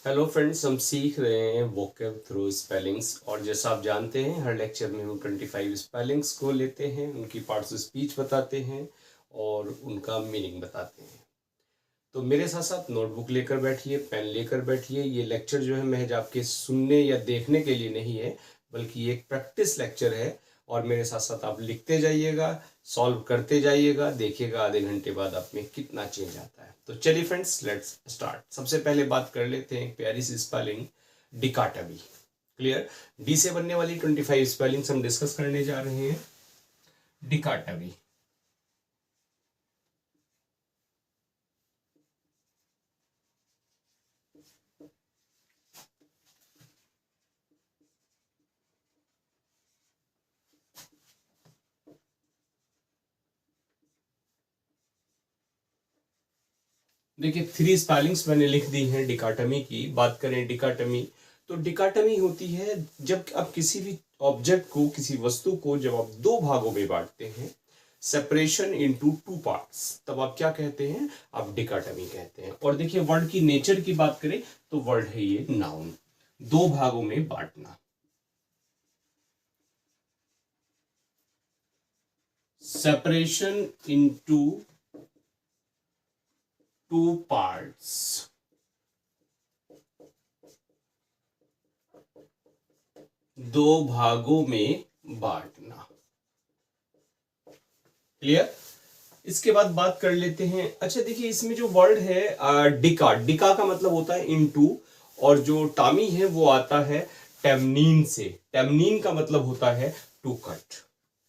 Hello friends, हम सीख रहे हैं वोकैब थ्रू स्पेलिंग्स। और जैसा आप जानते हैं, हर लेक्चर में हम 25 स्पेलिंग्स को लेते हैं, उनकी पार्ट्स ऑफ स्पीच बताते हैं और उनका मीनिंग बताते हैं। तो मेरे साथ साथ नोटबुक लेकर बैठिए, पेन लेकर बैठिए। ये लेक्चर जो है महज आपके सुनने या देखने के लिए नहीं है, बल्कि ये एक प्रैक्टिस लेक्चर है। और मेरे साथ साथ आप लिखते जाइएगा, सॉल्व करते जाइएगा, देखिएगा आधे घंटे बाद आप में कितना चेंज आता है। तो चलिए फ्रेंड्स, लेट्स स्टार्ट। सबसे पहले बात कर लेते हैं एक प्यारी सी स्पेलिंग, डिकाटमी। क्लियर? डी से बनने वाली 25 स्पेलिंग्स हम डिस्कस करने जा रहे हैं। डिकाटमी। देखिए, 3 स्पेलिंग्स मैंने लिख दी हैं डिकाटमी की। बात करें डिकाटमी, तो डिकाटमी होती है जब आप किसी भी ऑब्जेक्ट को, किसी वस्तु को जब आप दो भागों में बांटते हैं, सेपरेशन इनटू 2 पार्ट्स, तब आप क्या कहते हैं? आप डिकाटमी कहते हैं। और देखिए, वर्ड की नेचर की बात करें तो वर्ड है ये नाउन, दो भागों में बांटना। सेपरेशन इनटू 2 पार्ट्स, दो भागों में बांटना। क्लियर? इसके बाद बात कर लेते हैं। अच्छा देखिए, इसमें जो वर्ड है डिका, डिका का मतलब होता है इनटू, और जो टामी है वो आता है टेमनीन से। टेमनीन का मतलब होता है टू कट।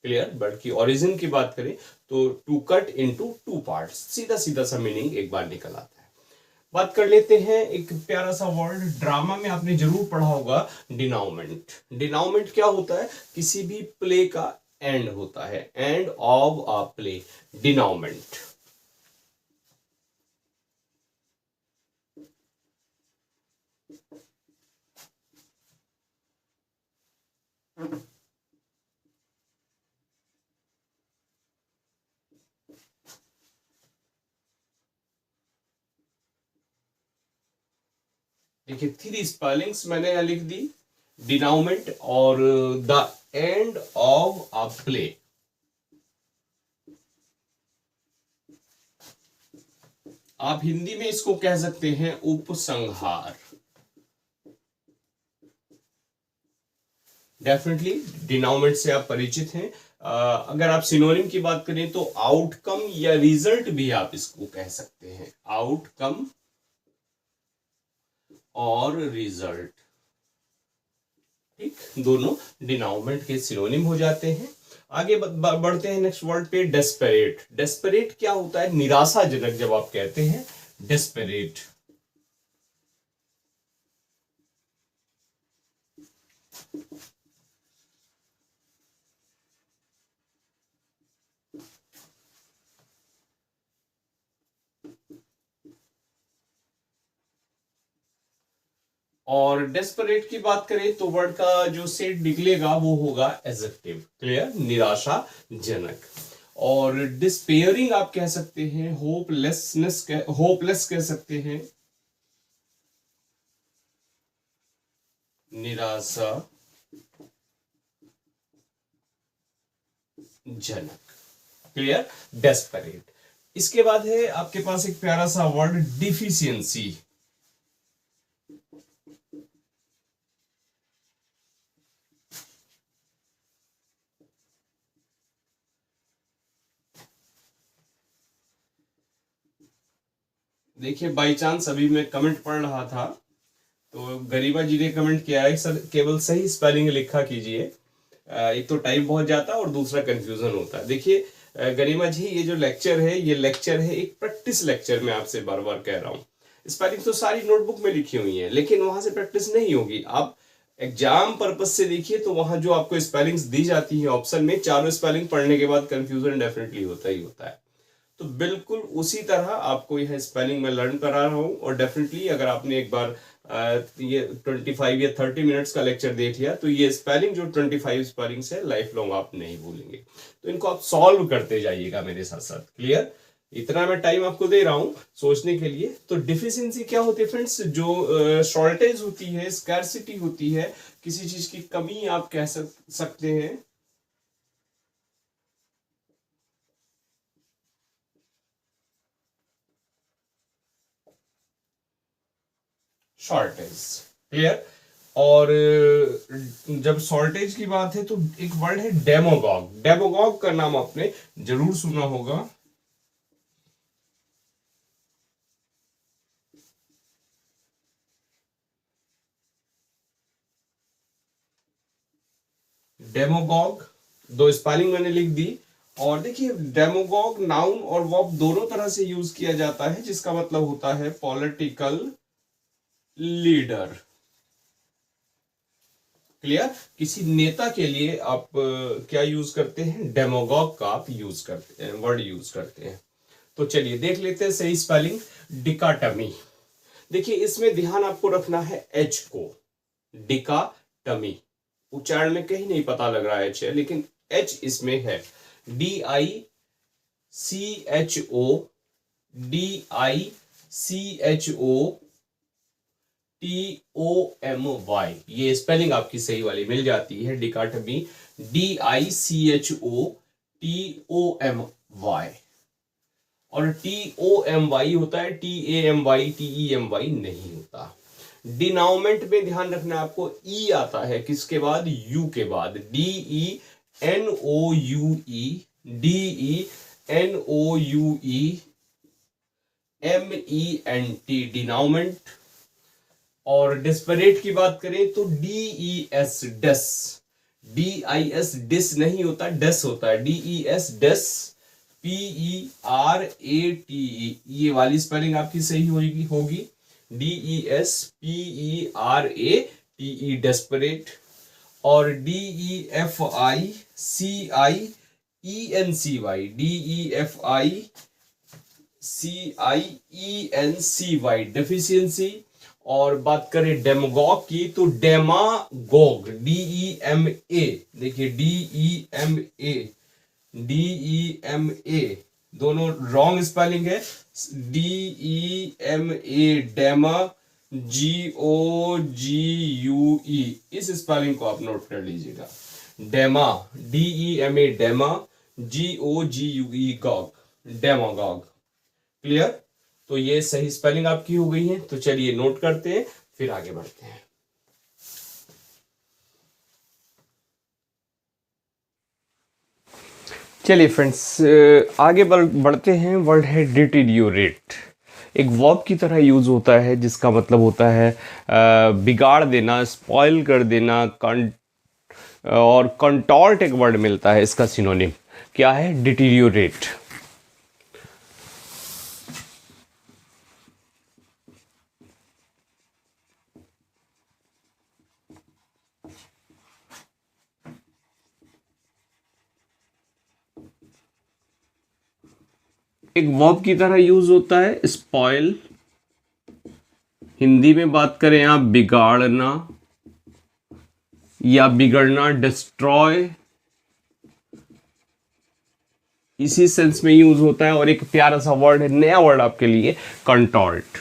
क्लियर? वर्ड की ओरिजिन की बात करें तो टू कट इनटू 2 पार्ट्स, सीधा सीधा सा मीनिंग एक बार निकल आता है। बात कर लेते हैं एक प्यारा सा वर्ड, ड्रामा में आपने जरूर पढ़ा होगा, डिनाउमेंट। डिनाउमेंट क्या होता है? किसी भी प्ले का एंड होता है, एंड ऑफ अ प्ले, डिनाउमेंट। देखिए, 3 स्पेलिंग्स मैंने यहां लिख दी, डिनाउमेंट और the end of a play. आप हिंदी में इसको कह सकते हैं उपसंहार। डेफिनेटली डिनाउमेंट से आप परिचित हैं। अगर आप सिनोनिम की बात करें तो आउटकम या रिजल्ट भी आप इसको कह सकते हैं, आउटकम और रिजल्ट। ठीक, दोनों डिनाउमेंट के सिनोनिम हो जाते हैं। आगे बढ़ते हैं नेक्स्ट वर्ड पे, डेस्परेट। डेस्परेट क्या होता है? निराशाजनक जब आप कहते हैं डेस्परेट। और डेस्परेट की बात करें तो वर्ड का जो सेट निकलेगा वो होगा एडजेक्टिव। क्लियर? निराशाजनक। और डिस्पेयरिंग आप कह सकते हैं, होपलेसनेस, होपलेस कह सकते हैं, निराशा जनक। क्लियर? डेस्परेट। इसके बाद है आपके पास एक प्यारा सा वर्ड, डिफिशियंसी। देखिए, बाई चांस अभी मैं कमेंट पढ़ रहा था तो गरिमा जी ने कमेंट किया है, सर केवल सही स्पेलिंग लिखा कीजिए। एक तो टाइम बहुत जाता है और दूसरा कंफ्यूजन होता है। देखिए गरिमा जी, ये जो लेक्चर है, ये लेक्चर है एक प्रैक्टिस लेक्चर। मैं आपसे बार बार कह रहा हूँ, स्पेलिंग तो सारी नोटबुक में लिखी हुई है, लेकिन वहां से प्रैक्टिस नहीं होगी। आप एग्जाम पर्पज से देखिए तो वहां जो आपको स्पेलिंग्स दी जाती है ऑप्शन में, चारों स्पेलिंग पढ़ने के बाद कंफ्यूजन डेफिनेटली होता ही होता है। तो बिल्कुल उसी तरह आपको यह स्पेलिंग में लर्न करा रहा हूँ। और डेफिनेटली अगर आपने एक बार ये 25 या 30 मिनट्स का लेक्चर देख लिया तो ये स्पेलिंग जो 25 स्पेलिंग्स है, लाइफ लॉन्ग आप नहीं भूलेंगे। तो इनको आप सॉल्व करते जाइएगा मेरे साथ साथ। क्लियर? इतना मैं टाइम आपको दे रहा हूं सोचने के लिए। तो डिफिशियंसी क्या होती है फ्रेंड्स, जो शॉर्टेज होती है, स्कैरसिटी होती है, किसी चीज की कमी आप कह सकते हैं। Shortage, clear. और जब शॉर्टेज की बात है तो एक वर्ड है डेमोगॉग। डेमोगॉग का नाम आपने जरूर सुना होगा। डेमोगॉग, दो स्पेलिंग मैंने लिख दी। और देखिए डेमोगॉग नाउन और वर्ब दोनों तरह से यूज किया जाता है, जिसका मतलब होता है पॉलिटिकल लीडर। क्लियर। किसी नेता के लिए आप क्या यूज करते हैं, डेमोगॉग का आप यूज करते हैं, वर्ड यूज करते हैं। तो चलिए देख लेते हैं सही स्पेलिंग। डिकाटमी। देखिए इसमें ध्यान आपको रखना है एच को। डिकाटमी उच्चारण में कहीं नहीं पता लग रहा है एच है, लेकिन एच इसमें है। DICHO, DICHOTOMY, ये स्पेलिंग आपकी सही वाली मिल जाती है। डिकाटमी, DICHOTOMY। और TOMY होता है, TAMY नहीं होता। डिनाउमेंट में ध्यान रखना आपको, ई आता है किसके बाद, यू के बाद। DENOUE डिनाउमेंट। और डिस्परेट की बात करें तो DES डेस। DIS डिस नहीं होता, डेस होता है। DES डेस। PERATE, ये वाली स्पेलिंग आपकी सही होगी। DESPERATE desperate. और DEFICIENCY डेफिशिएंसी। और बात करें डेमोगॉग की तो डेमागोग, DEMA, देखिए DEMA दोनों रॉन्ग स्पेलिंग है। DEMA डेमा, GOGUE, इस स्पेलिंग को आप नोट कर लीजिएगा। डेमा, DEMA डेमा, GOGUE गॉग, डेमागॉग। क्लियर। तो ये सही स्पेलिंग आपकी हो गई है। तो चलिए नोट करते हैं, फिर आगे बढ़ते हैं। चलिए फ्रेंड्स आगे बढ़ते हैं। वर्ड है डिटीरियोरेट। एक वर्ब की तरह यूज होता है, जिसका मतलब होता है बिगाड़ देना, स्पॉइल कर देना। और कंटॉर्ट एक वर्ड मिलता है, इसका सिनोनिम क्या है, डिटीरियोरेट। एक वर्ब की तरह यूज होता है स्पॉइल। हिंदी में बात करें आप बिगाड़ना या बिगड़ना, डिस्ट्रॉय, इसी सेंस में यूज होता है। और एक प्यारा सा वर्ड है, नया वर्ड आपके लिए, कंटॉर्ट।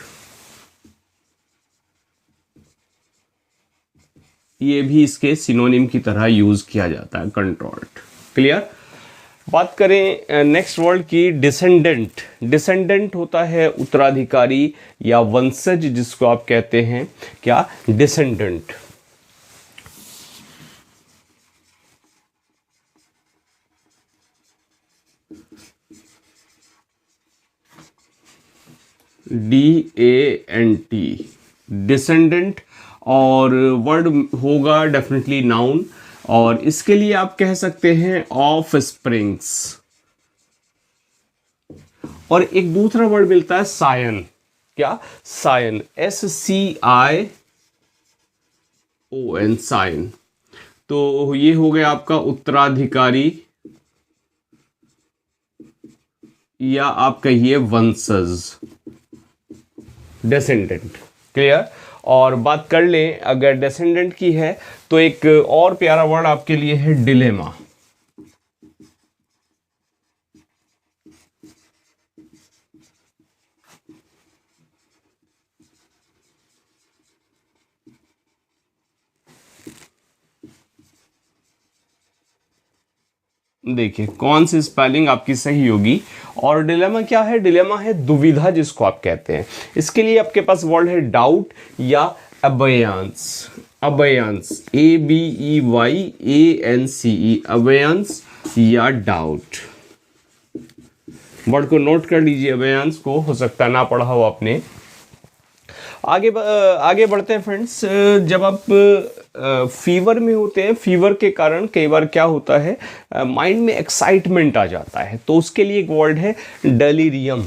ये भी इसके सिनोनिम की तरह यूज किया जाता है, कंटॉर्ट। क्लियर। बात करें नेक्स्ट वर्ड की, डिसेंडेंट। डिसेंडेंट होता है उत्तराधिकारी या वंशज, जिसको आप कहते हैं क्या, डिसेंडेंट। DANT, descendant. और वर्ड होगा डेफिनेटली नाउन। और इसके लिए आप कह सकते हैं ऑफ स्प्रिंग्स। और एक दूसरा वर्ड मिलता है सायन। क्या, सायन, SCION, सायन। तो ये हो गया आपका उत्तराधिकारी या आप कहिए वंशज, डेसेंडेंट। क्लियर। और बात कर लें अगर डेसेंडेंट की है तो एक और प्यारा वर्ड आपके लिए है, डिलेमा। देखिए कौन सी स्पेलिंग आपकी सही होगी। और डिलेमा क्या है? डिलेमा है दुविधा जिसको आप कहते हैं। इसके लिए आपके पास वर्ड है डाउट या अबेयंस। अबेयंस, ABEYANCE, अबेयंस या डाउट। वर्ड को नोट कर लीजिए अबेयंस को, हो सकता है ना पढ़ा हो आपने। आगे बढ़ते हैं फ्रेंड्स। जब आप फीवर में होते हैं, फीवर के कारण कई बार क्या होता है, माइंड में एक्साइटमेंट आ जाता है, तो उसके लिए एक वर्ड है डेलीरियम।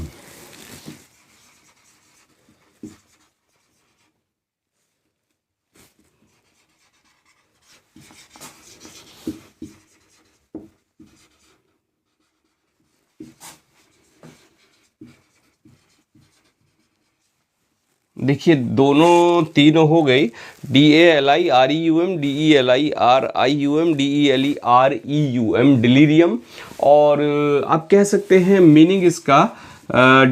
देखिए दोनों तीनों हो गई, DALIREUM, DELIRIUM, DELEREUM, डिलीरियम। और आप कह सकते हैं मीनिंग इसका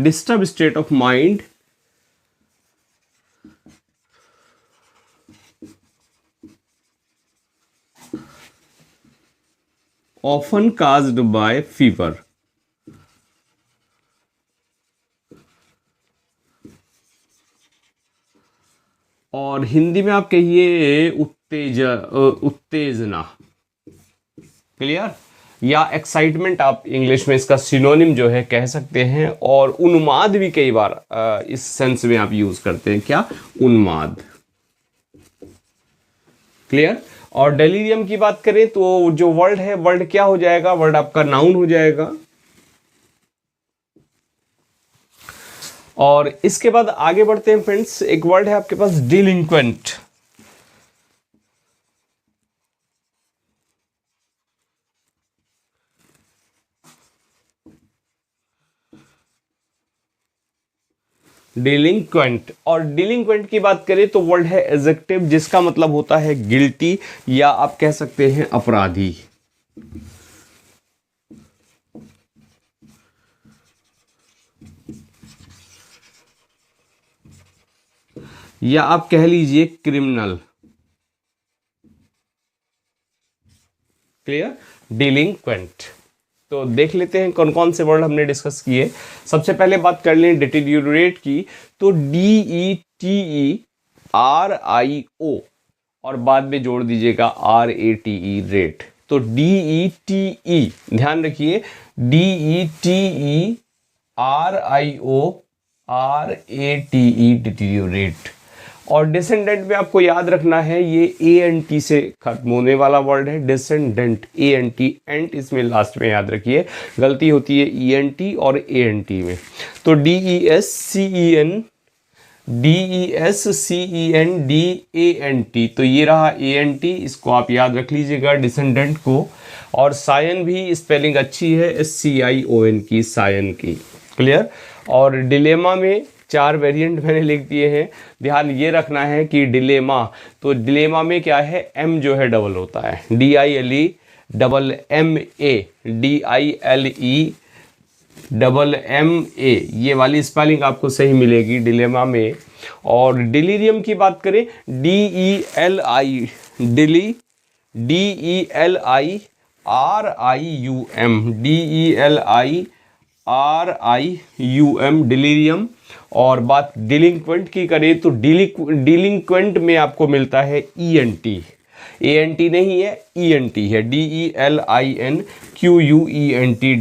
disturb state of mind, often caused by fever. और हिंदी में आप कहिए उत्तेजना। क्लियर? या एक्साइटमेंट आप इंग्लिश में इसका सिनोनिम जो है कह सकते हैं। और उन्माद भी कई बार इस सेंस में आप यूज करते हैं। क्या? उन्माद। क्लियर? और डेलीरियम की बात करें तो जो वर्ड है, वर्ड क्या हो जाएगा? वर्ड आपका नाउन हो जाएगा। और इसके बाद आगे बढ़ते हैं फ्रेंड्स। एक वर्ड है आपके पास डिलिंक्वेंट। डिलिंक्वेंट। और डिलिंक्वेंट की बात करें तो वर्ड है एडजेक्टिव, जिसका मतलब होता है गिल्टी या आप कह सकते हैं अपराधी। या आप कह लीजिए क्रिमिनल। क्लियर? डिलिंक्वेंट। तो देख लेते हैं कौन कौन से वर्ड हमने डिस्कस किए। सबसे पहले बात कर लें डिटीरियोरेट की, तो DETERIO और बाद में जोड़ दीजिएगा RATE, रेट। तो DETE, ध्यान रखिए, DETERIO डिटीरियोरेट। और डिसेंडेंट में आपको याद रखना है, ये ANT से खत्म होने वाला वर्ड है। डिसेंडेंट, ANT, एंट इसमें लास्ट में याद रखिए, गलती होती है ENT और ANT में। तो DESCENDANT, तो ये रहा ANT, इसको आप याद रख लीजिएगा डिसेंडेंट को। और सायन भी स्पेलिंग अच्छी है, SCION की, सायन की। क्लियर? और डिलेमा में 4 वेरिएंट मैंने लिख दिए हैं। ध्यान ये रखना है कि डिलेमा, तो डिलेमा में क्या है, M जो है डबल होता है, DILE double MA, DILE double MA, ये वाली स्पेलिंग आपको सही मिलेगी डिलेमा में। और डिलीरियम की बात करें, DELI, DELIRIUM, डिलीरियम। और बात डिलिंक्वेंट की करें तो डिलिंक्वेंट में आपको मिलता है ENT, ANT नहीं है, ENT है, DELINQUENT,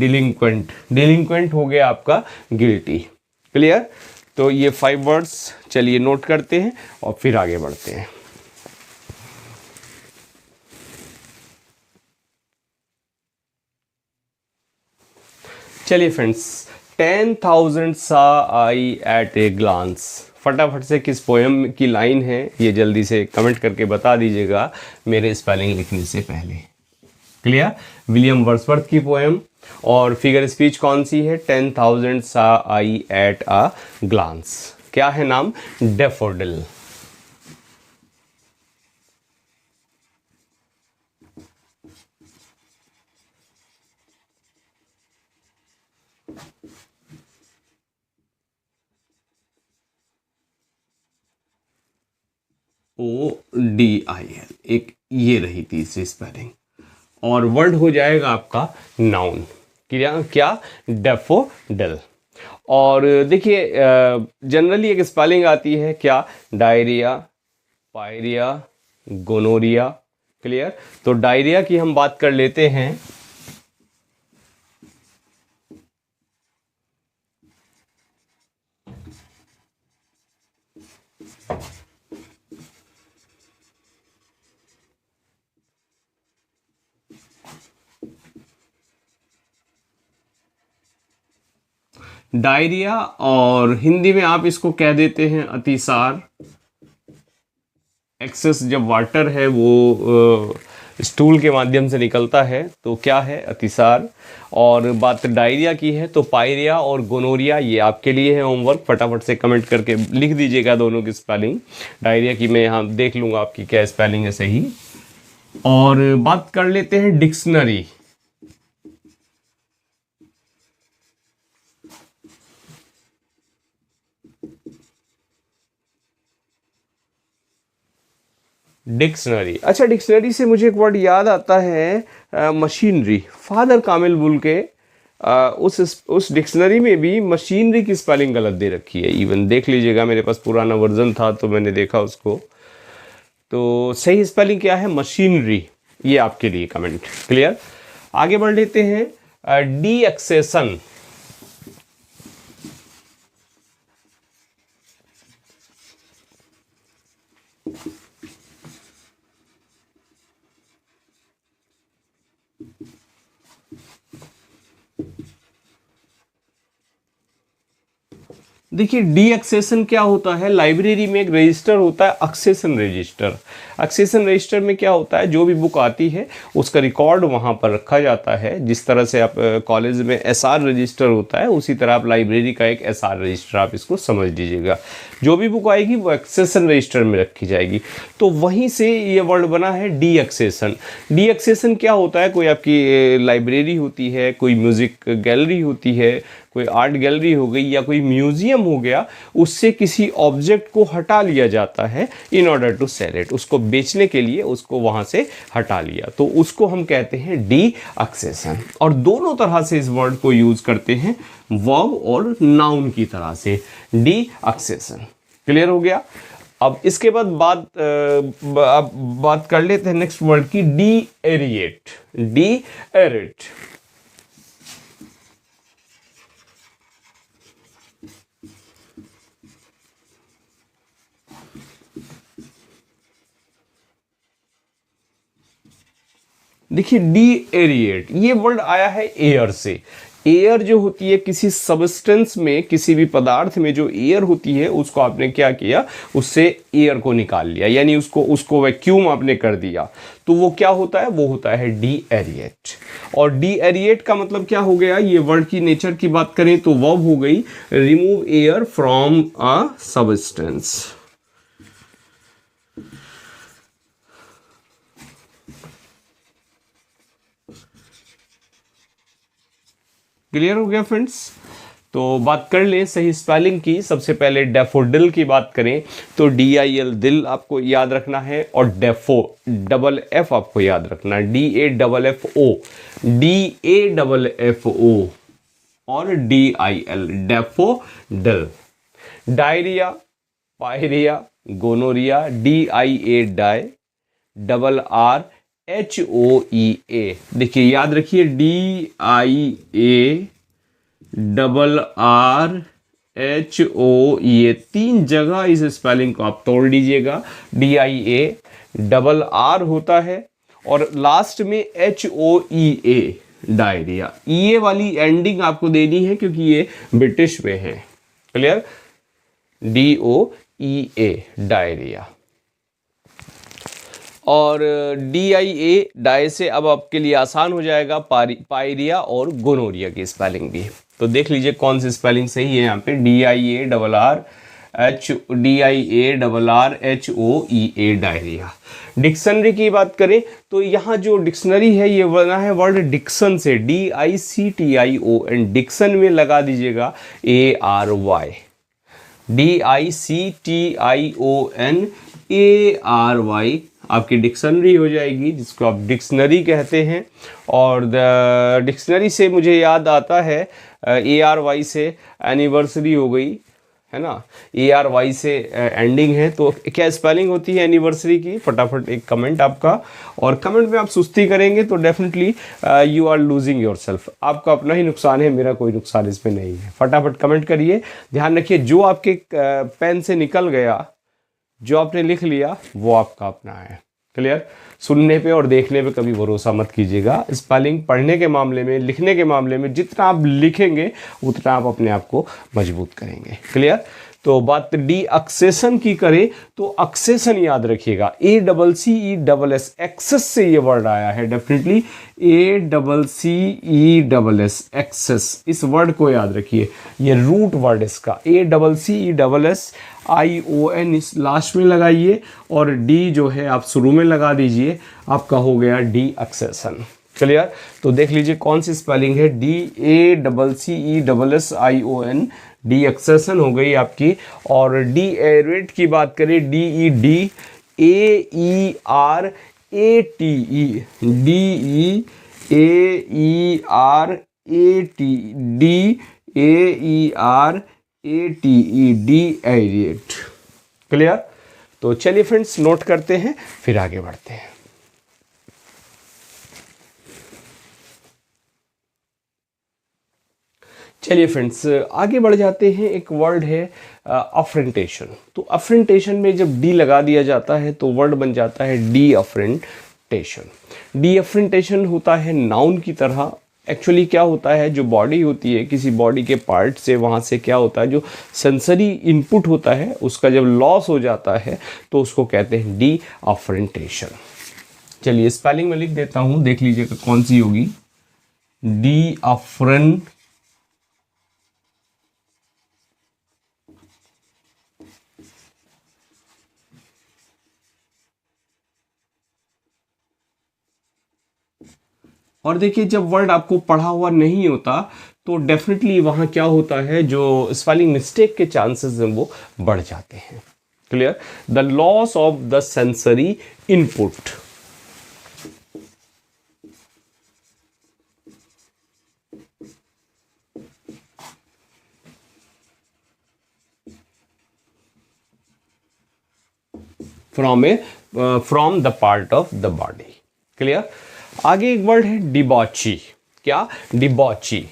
डिलिंक्वेंट। डिलिंक्वेंट हो गया आपका गिल्टी। क्लियर? तो ये 5 वर्ड्स चलिए नोट करते हैं और फिर आगे बढ़ते हैं। चलिए friends, 10,000 saw I at a glance, फटाफट से किस पोएम की लाइन है ये जल्दी से कमेंट करके बता दीजिएगा मेरे स्पेलिंग लिखने से पहले। क्लियर? विलियम वर्ड्सवर्थ की पोएम। और फिगर स्पीच कौन सी है? 10,000 saw I at a glance। क्या है नाम? डैफोडिल। ODIL, एक ये रही तीसरी स्पेलिंग। और वर्ड हो जाएगा आपका नाउन। क्या क्या? डैफोडिल। और देखिए जनरली एक स्पेलिंग आती है क्या? Diarrhoea, pyorrhoea, gonorrhoea. क्लियर? तो डायरिया की हम बात कर लेते हैं। डायरिया, और हिंदी में आप इसको कह देते हैं अतिसार। एक्सेस जब वाटर है वो स्टूल के माध्यम से निकलता है तो क्या है? अतिसार। और बात डायरिया की है तो पायरिया और गोनोरिया, ये आपके लिए है होमवर्क। फटाफट से कमेंट करके लिख दीजिएगा दोनों की स्पेलिंग। डायरिया की मैं यहाँ देख लूँगा आपकी क्या स्पेलिंग है सही। और बात कर लेते हैं डिक्शनरी। डिक्शनरी, अच्छा डिक्शनरी से मुझे एक वर्ड याद आता है, मशीनरी। फादर कामिल बुल के उस डिक्शनरी में भी मशीनरी की स्पेलिंग गलत दे रखी है। इवन देख लीजिएगा, मेरे पास पुराना वर्जन था तो मैंने देखा उसको। तो सही स्पेलिंग क्या है? मशीनरी। ये आपके लिए कमेंट। क्लियर? आगे बढ़ लेते हैं। Deaccession. देखिए डी एक्सेशन क्या होता है? लाइब्रेरी में एक रजिस्टर होता है, एक्सेशन रजिस्टर। एक्सेशन रजिस्टर में क्या होता है? जो भी बुक आती है उसका रिकॉर्ड वहाँ पर रखा जाता है। जिस तरह से आप कॉलेज में एसआर रजिस्टर होता है, उसी तरह आप लाइब्रेरी का एक एसआर रजिस्टर, आप इसको समझ लीजिएगा। जो भी बुक आएगी वो एक्सेशन रजिस्टर में रखी जाएगी। तो वहीं से ये वर्ड बना है डी एक्सेशन। डी एक्सेशन क्या होता है? कोई आपकी लाइब्रेरी होती है, कोई म्यूज़िक गैलरी होती है, कोई आर्ट गैलरी हो गई, या कोई म्यूजियम हो गया, उससे किसी ऑब्जेक्ट को हटा लिया जाता है in order to sell it. उसको बेचने के लिए उसको वहां से हटा लिया, तो उसको हम कहते हैं डी एक्सेशन। और दोनों तरह से इस वर्ड को यूज करते हैं, वर्ब और नाउन की तरह से। D accession. क्लियर हो गया? अब इसके बाद बात कर लेते हैं नेक्स्ट वर्ड की, डी एरिएट। D aerate. देखिए डी एरिएट, ये वर्ड आया है एयर से। एयर जो होती है किसी सबस्टेंस में, किसी भी पदार्थ में जो एयर होती है, उसको आपने क्या किया? उससे एयर को निकाल लिया, यानी उसको वैक्यूम आपने कर दिया। तो वो क्या होता है? वो होता है डी एरिएट। और डी एरिएट का मतलब क्या हो गया? ये वर्ड की नेचर की बात करें तो वर्ब हो गई remove air from a substance. Clear हो गया फ्रेंड्स? तो बात कर ले सही स्पेलिंग की। सबसे पहले डैफोडिल की बात करें तो DIL दिल आपको याद रखना है, और डेफो डबल एफ आपको याद रखना है, DAFFO, DAFFO और DIL, daffodil. Diarrhoea, pyorrhoea, gonorrhoea, DIA die, double R HOEA। देखिए याद रखिए, DIA डबल RHOEA, 3 जगह इस स्पेलिंग को आप तोड़ लीजिएगा। DIA डबल R होता है और लास्ट में HOEA, डायरिया। ये वाली एंडिंग आपको देनी है क्योंकि ये ब्रिटिश में है। क्लियर? DOEA, diarrhoea. और DIA डाई से अब आपके लिए आसान हो जाएगा पायरिया और गोनोरिया की स्पेलिंग भी। तो देख लीजिए कौन सी स्पेलिंग सही है यहाँ पे। DIA double R HOEA, diarrhoea. Dictionary की बात करें तो यहाँ जो डिक्शनरी है ये बना है वर्ड डिक्शन से, DICTION। डिक्शन में लगा दीजिएगा ARY, DICTION ARY आपकी डिक्शनरी हो जाएगी, जिसको आप डिक्शनरी कहते हैं। और द डिक्शनरी से मुझे याद आता है ARY से एनिवर्सरी हो गई, है ना। ARY से एंडिंग है, तो क्या स्पेलिंग होती है एनिवर्सरी की? फटाफट एक कमेंट आपका, और कमेंट में आप सुस्ती करेंगे तो definitely you are losing yourself. आपका अपना ही नुकसान है, मेरा कोई नुकसान इसमें नहीं है। फटाफट कमेंट करिए। ध्यान रखिए, जो आपके पेन से निकल गया, जो आपने लिख लिया, वो आपका अपना है। क्लियर? सुनने पे और देखने पे कभी भरोसा मत कीजिएगा। स्पेलिंग पढ़ने के मामले में, लिखने के मामले में जितना आप लिखेंगे उतना आप अपने आप को मजबूत करेंगे। क्लियर? तो बात डी अक्सेशन की करें तो अक्सेशन याद रखिएगा, ACCESS, एक्सेस से ये वर्ड आया है डेफिनेटली, ACCESS, एक्सेस। इस वर्ड को याद रखिए, ये रूट वर्ड इसका, ACCESSION इस लास्ट में लगाइए, और डी जो है आप शुरू में लगा दीजिए, आपका हो गया डी अक्सेशन। क्लियर? तो देख लीजिए कौन सी स्पेलिंग है, DACCESSION, डी एक्सेशन हो गई आपकी। और डी एरेट की बात करें, DEDAERATE, DEARATE, DEARATE। क्लियर? तो चलिए फ्रेंड्स, नोट करते हैं, फिर आगे बढ़ते हैं। चलिए फ्रेंड्स, आगे बढ़ जाते हैं। एक वर्ड है अफ्रेंटेशन। तो अफ्रेंटेशन में जब डी लगा दिया जाता है तो वर्ड बन जाता है डी अफ्रेंटेशन। डी अफ्रेंटेशन होता है नाउन की तरह। एक्चुअली क्या होता है, जो बॉडी होती है, किसी बॉडी के पार्ट से, वहाँ से क्या होता है, जो सेंसरी इनपुट होता है उसका जब लॉस हो जाता है तो उसको कहते हैं डी अफ्रेंटेशन। चलिए स्पेलिंग में लिख देता हूँ, देख लीजिएगा कौन सी होगी। डी अफ्रेंट, और देखिए जब वर्ड आपको पढ़ा हुआ नहीं होता तो डेफिनेटली वहाँ क्या होता है, जो स्पेलिंग मिस्टेक के चांसेस हैं वो बढ़ जाते हैं। Clear? The loss of the sensory input. From the part of the body. Clear? आगे एक वर्ड है डिबॉची। क्या? डिबॉची।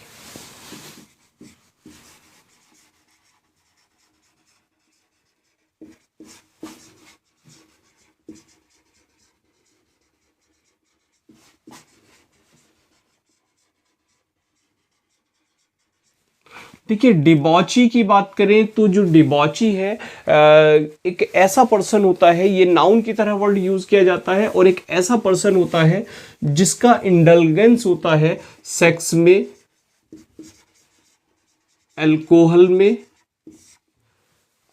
देखिए डिबॉची की बात करें तो जो डिबॉची है एक ऐसा पर्सन होता है, ये नाउन की तरह वर्ड यूज किया जाता है, और एक ऐसा पर्सन होता है जिसका इंडल्जेंस होता है सेक्स में, अल्कोहल में।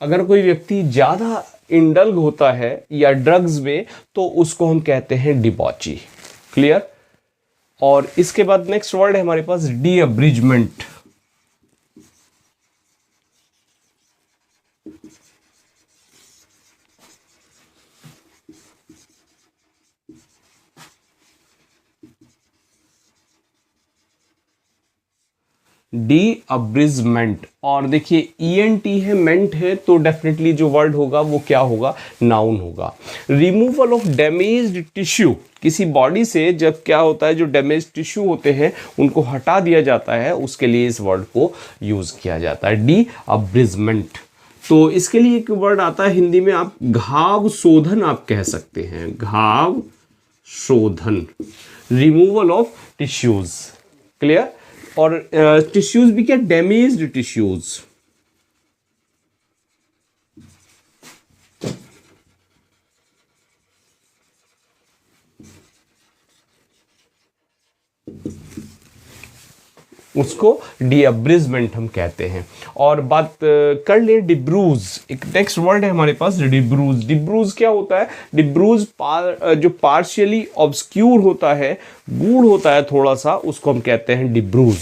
अगर कोई व्यक्ति ज्यादा इंडल्ग होता है या ड्रग्स में तो उसको हम कहते हैं डिबॉची। क्लियर? और इसके बाद नेक्स्ट वर्ड है हमारे पास डी अब्रिजमेंट। डी अब्रिजमेंट। और देखिए ENT है, मेंट है, तो डेफिनेटली जो वर्ड होगा वो क्या होगा, नाउन होगा। Removal of damaged tissue. किसी बॉडी से जब क्या होता है, जो डैमेज टिश्यू होते हैं उनको हटा दिया जाता है, उसके लिए इस वर्ड को यूज किया जाता है, डी अब्रिजमेंट। तो इसके लिए एक वर्ड आता है हिंदी में, आप घाव शोधन आप कह सकते हैं, घाव शोधन, रिमूवल ऑफ टिश्यूज। क्लियर? और टिश्यूज भी क्या, डैमेज्ड टिश्यूज। उसको डीअब्रिजमेंट हम कहते हैं। और बात कर ले डिब्रूज। एक नेक्स्ट वर्ड है हमारे पास डिब्रूज। डिब्रूज क्या होता है, डिब्रूज जो पार्शियली ऑब्सक्यूर होता है, गूढ़ होता है थोड़ा सा, उसको हम कहते हैं डिब्रूज।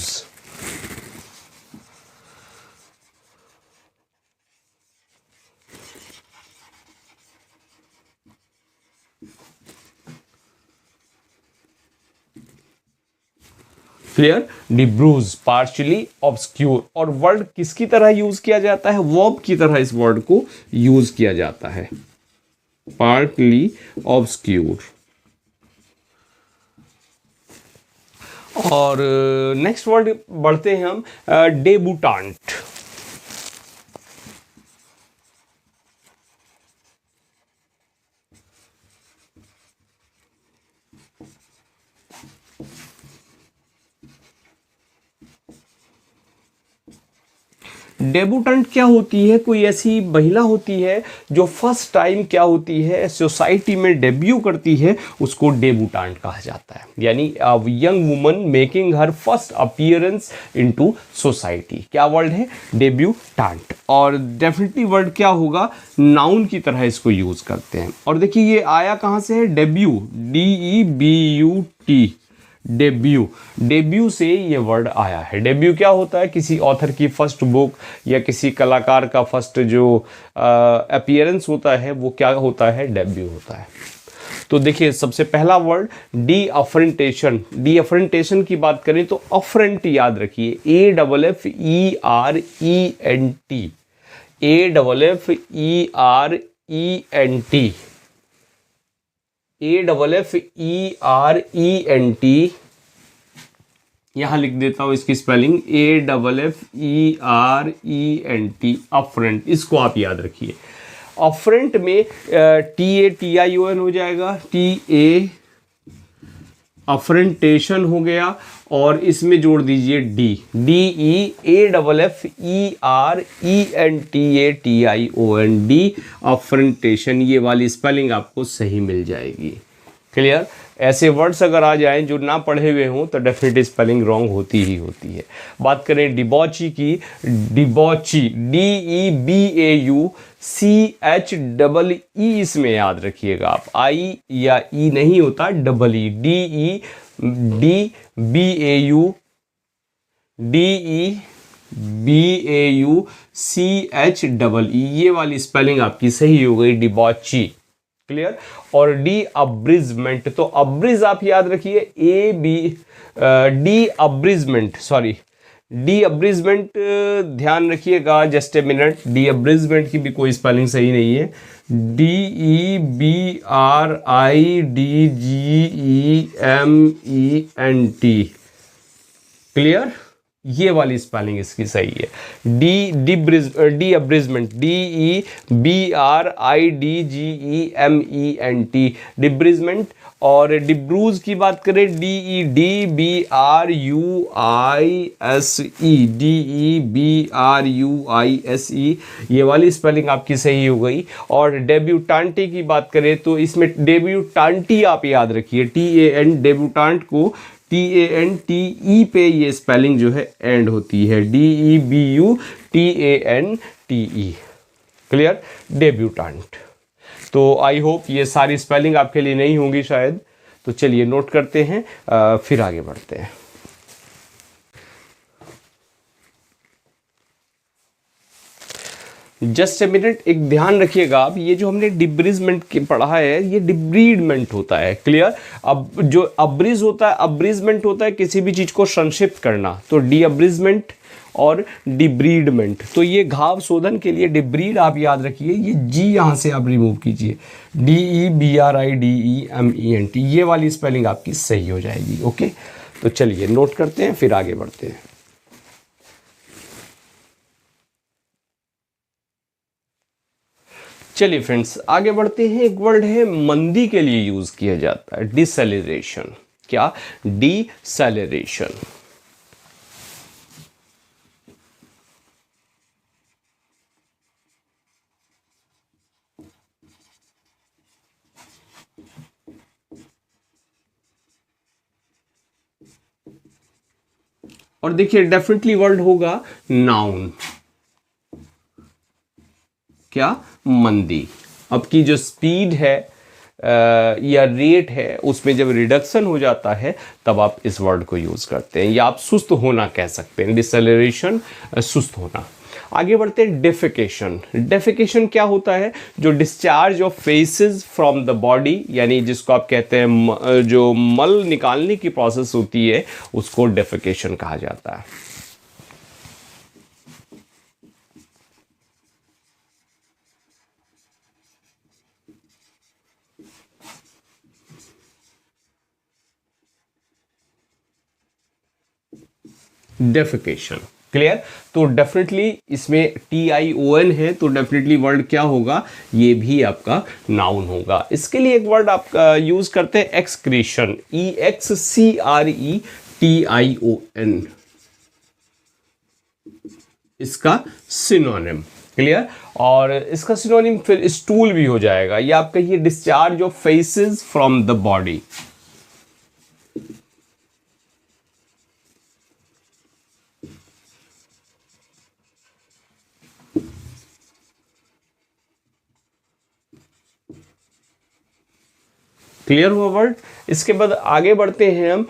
Clear, डिब्रूज partially ऑब्सक्यूर। और वर्ड किसकी तरह यूज किया जाता है, वर्ब की तरह इस वर्ड को यूज किया जाता है, पार्टली ऑब्सक्यूर। और नेक्स्ट वर्ड बढ़ते हैं हम, डेबूटांट। डेबूटेंट क्या होती है, कोई ऐसी महिला होती है जो फर्स्ट टाइम क्या होती है सोसाइटी में डेब्यू करती है, उसको डेबूटेंट कहा जाता है। यानी यंग वुमन मेकिंग हर फर्स्ट अपीयरेंस इनटू सोसाइटी। क्या वर्ड है, डेब्यूटेंट। और डेफिनेटली वर्ड क्या होगा, नाउन की तरह इसको यूज करते हैं। और देखिए ये आया कहाँ से है, डेब्यू, DEBUT, डेब्यू। डेब्यू से ये वर्ड आया है। डेब्यू क्या होता है, किसी ऑथर की फर्स्ट बुक या किसी कलाकार का फर्स्ट जो अपीयरेंस होता है वो क्या होता है, डेब्यू होता है। तो देखिए सबसे पहला वर्ड डी अफरेंटेशन। डी अफरेंटेशन की बात करें तो अफरेंट याद रखिए, AFFERENT, AFFERENT, यहां लिख देता हूं इसकी स्पेलिंग, AFFERENT, अफरेंट। इसको आप याद रखिए। अफरेंट में TATION हो जाएगा, TA अफरेंटेशन हो गया, और इसमें जोड़ दीजिए DEAFFERENTATION, अफरेंटेशन। ये वाली स्पेलिंग आपको सही मिल जाएगी। क्लियर, ऐसे वर्ड्स अगर आ जाएं जो ना पढ़े हुए हों तो डेफिनेटली स्पेलिंग रॉन्ग होती ही होती है। बात करें डिबॉची की, डिबॉची, DEBAUCHEE, इसमें याद रखिएगा आप, आई या ई नहीं होता, EE, DEBAUCHEE, ये वाली स्पेलिंग आपकी सही हो गई, डिबॉची। क्लियर। और डी अब्रिजमेंट, तो अब्रिज आप याद रखिए, डी अब्रिजमेंट, सॉरी डी अब्रिजमेंट ध्यान रखिएगा, जस्ट ए मिनट, डी अब्रिजमेंट की भी कोई स्पेलिंग सही नहीं है, DEBRIDGEMENT। क्लियर, ये वाली स्पेलिंग इसकी सही है, डी अब्रिजमेंट, DEBRIDGEMENT, डिब्रिजमेंट। और डिब्रूज की बात करें, DEBRUISE, ये वाली स्पेलिंग आपकी सही हो गई। और डेब्यूटांटी की बात करें तो इसमें डेब्यूटांटी आप याद रखिए, TAN, डेब्यूटांट को TANTE पे ये स्पेलिंग जो है एंड होती है, DEBUTANTE। Clear, debutant. तो आई होप ये सारी स्पेलिंग आपके लिए नहीं होंगी शायद, तो चलिए नोट करते हैं, फिर आगे बढ़ते हैं। जस्ट ए मिनट, एक ध्यान रखिएगा आप, ये जो हमने डिब्रिजमेंट के पढ़ा है ये डिब्रीडमेंट होता है। क्लियर, अब जो अब्रिज होता है, अब्रिजमेंट होता है किसी भी चीज को संक्षिप्त करना, तो डी अब्रिजमेंट और डिब्रीडमेंट। तो ये घाव शोधन के लिए डिब्रीड आप याद रखिए, ये जी यहां से आप रिमूव कीजिए, DEBRIDEMENT, ये वाली स्पेलिंग आपकी सही हो जाएगी। ओके, तो चलिए नोट करते हैं, फिर आगे बढ़ते हैं। चलिए फ्रेंड्स आगे बढ़ते हैं। एक वर्ड है मंदी के लिए यूज किया जाता है, डिसेलरेशन। क्या, डिसेलरेशन। और देखिए डेफिनेटली वर्ड होगा नाउन। क्या, मंदी। अब की जो स्पीड है या रेट है उसमें जब रिडक्शन हो जाता है तब आप इस वर्ड को यूज करते हैं, या आप सुस्त होना कह सकते हैं, डिसेलरेशन, सुस्त होना। आगे बढ़ते हैं डेफिकेशन। डेफिकेशन क्या होता है? जो discharge of faces from the body, यानी जिसको आप कहते हैं जो मल निकालने की प्रोसेस होती है उसको डेफिकेशन कहा जाता है। Defecation, clear? तो डेफिनेटली इसमें TION है, तो डेफिनेटली वर्ड क्या होगा? ये भी आपका नाउन होगा। इसके लिए एक वर्ड आप यूज करते हैं एक्सक्रीशन, EXCRETION, इसका सिनोनिम, क्लियर? और इसका सिनोनिम फिर स्टूल भी हो जाएगा, या आप कहिए discharge of faces from the body. Clear हुआ वर्ड? इसके बाद आगे बढ़ते हैं हम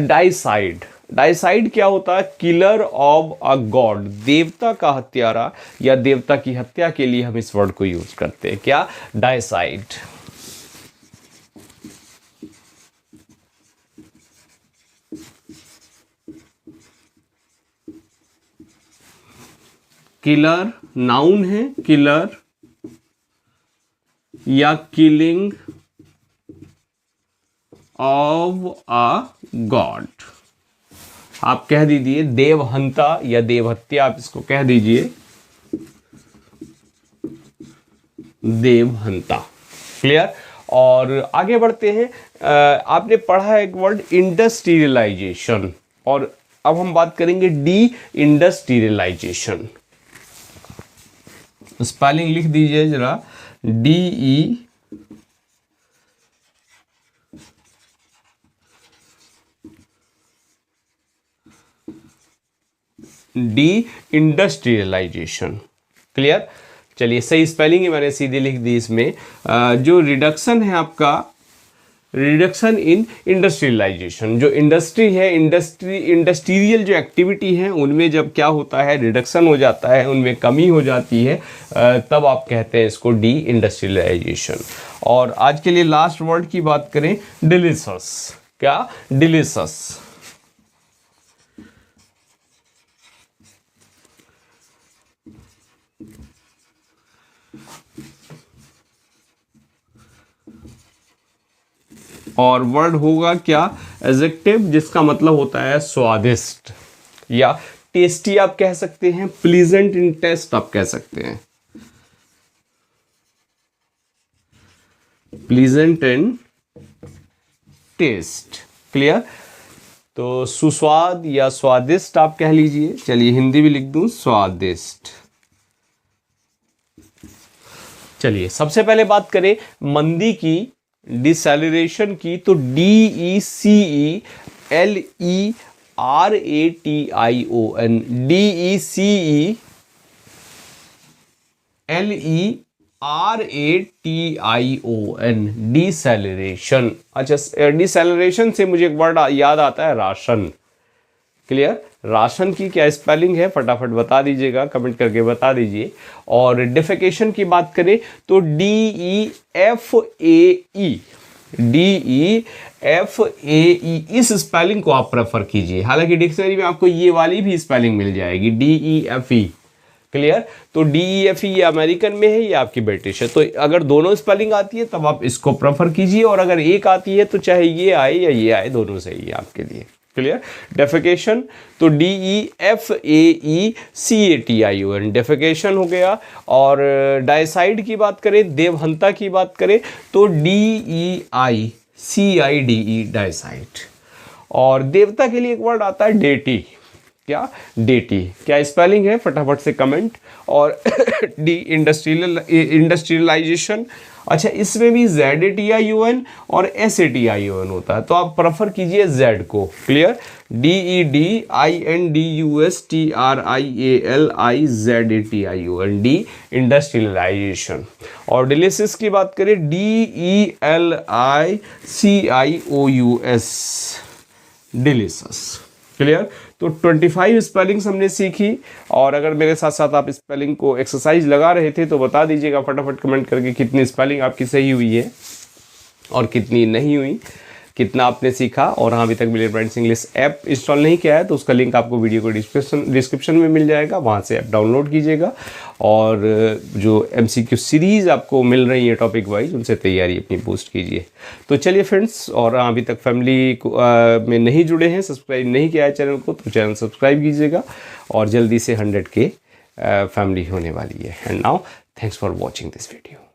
डाइसाइड। डाइसाइड क्या होता है? किलर ऑफ अ गॉड, देवता का हत्यारा या देवता की हत्या के लिए हम इस वर्ड को यूज करते हैं। क्या? डाइसाइड। किलर नाउन है, किलर या किलिंग ऑफ अ गॉड। आप कह दीजिए देवहंता या देवहत्या, आप इसको कह दीजिए देवहंता। क्लियर? और आगे बढ़ते हैं। आपने पढ़ा एक वर्ड इंडस्ट्रियलाइजेशन, और अब हम बात करेंगे डी इंडस्ट्रियलाइजेशन। स्पेलिंग लिख दीजिए जरा, DE डी इंडस्ट्रियलाइजेशन। क्लियर? चलिए, सही स्पेलिंग ही मैंने सीधी लिख दी इसमें। जो रिडक्शन है आपका, रिडक्शन इन इंडस्ट्रियलाइजेशन, जो इंडस्ट्री है, इंडस्ट्रियल जो एक्टिविटी है उनमें जब क्या होता है, रिडक्शन हो जाता है, उनमें कमी हो जाती है, तब आप कहते हैं इसको डी इंडस्ट्रियलाइजेशन। और आज के लिए लास्ट वर्ड की बात करें, डिलीशियस। क्या? डिलीशियस। और वर्ड होगा क्या? एडजेक्टिव, जिसका मतलब होता है स्वादिष्ट या टेस्टी आप कह सकते हैं, प्लीजेंट इन टेस्ट आप कह सकते हैं, प्लीजेंट इन टेस्ट। क्लियर? तो सुस्वाद या स्वादिष्ट आप कह लीजिए। चलिए हिंदी भी लिख दूं, स्वादिष्ट। चलिए सबसे पहले बात करें मंदी की, डिसेलरेशन की, तो DECELERATION, DECELERATION, डिसेलरेशन। अच्छा, डिसेलरेशन से मुझे एक वर्ड याद आता है, राशन। क्लियर? राशन की क्या स्पेलिंग है फटाफट बता दीजिएगा, कमेंट करके बता दीजिए। और डेफिकेशन की बात करें तो DEFAE, DEFAE, इस स्पेलिंग को आप प्रेफर कीजिए। हालांकि डिक्शनरी में आपको ये वाली भी स्पेलिंग मिल जाएगी, DEFE। क्लियर? तो DEFE ये अमेरिकन में है, ये आपकी ब्रिटिश है। तो अगर दोनों स्पेलिंग आती है तब आप इसको प्रेफर कीजिए, और अगर एक आती है तो चाहे ये आए या ये आए, दोनों सही है आपके लिए। क्लियर? डेफिकेशन तो DEFAECATION, डेफिकेशन हो गया। और डाइसाइड की बात करें, देवहंता की बात करें तो DEICIDE, डाइसाइड। और देवता के लिए एक वर्ड आता है डेटी। क्या? डेटी। क्या स्पेलिंग है फटाफट से कमेंट। और डी इंडस्ट्रियलाइजेशन, अच्छा इसमें भी ZATION और SATION होता है, तो आप प्रेफर कीजिए Z को। क्लियर? DEDINDUSTRIALIZATION, deindustrialization. और डिलीशियस की बात करें, DELICIOUS, डिलीशियस। क्लियर। तो 25 स्पेलिंग्स हमने सीखी, और अगर मेरे साथ साथ आप स्पेलिंग को एक्सरसाइज लगा रहे थे तो बता दीजिएगा फटाफट कमेंट करके कितनी स्पेलिंग आपकी सही हुई है और कितनी नहीं हुई, कितना आपने सीखा। और हाँ, अभी तक brilliant brands English app install नहीं किया है तो उसका लिंक आपको वीडियो को डिस्क्रिप्शन में मिल जाएगा, वहाँ से ऐप डाउनलोड कीजिएगा। और जो MCQ सीरीज़ आपको मिल रही है टॉपिक वाइज, उनसे तैयारी अपनी बूस्ट कीजिए। तो चलिए फ्रेंड्स, और हाँ, अभी तक फैमिली में नहीं जुड़े हैं, सब्सक्राइब नहीं किया है चैनल को, तो चैनल सब्सक्राइब कीजिएगा, और जल्दी से 100 के फैमिली होने वाली है। And now thanks for watching this video.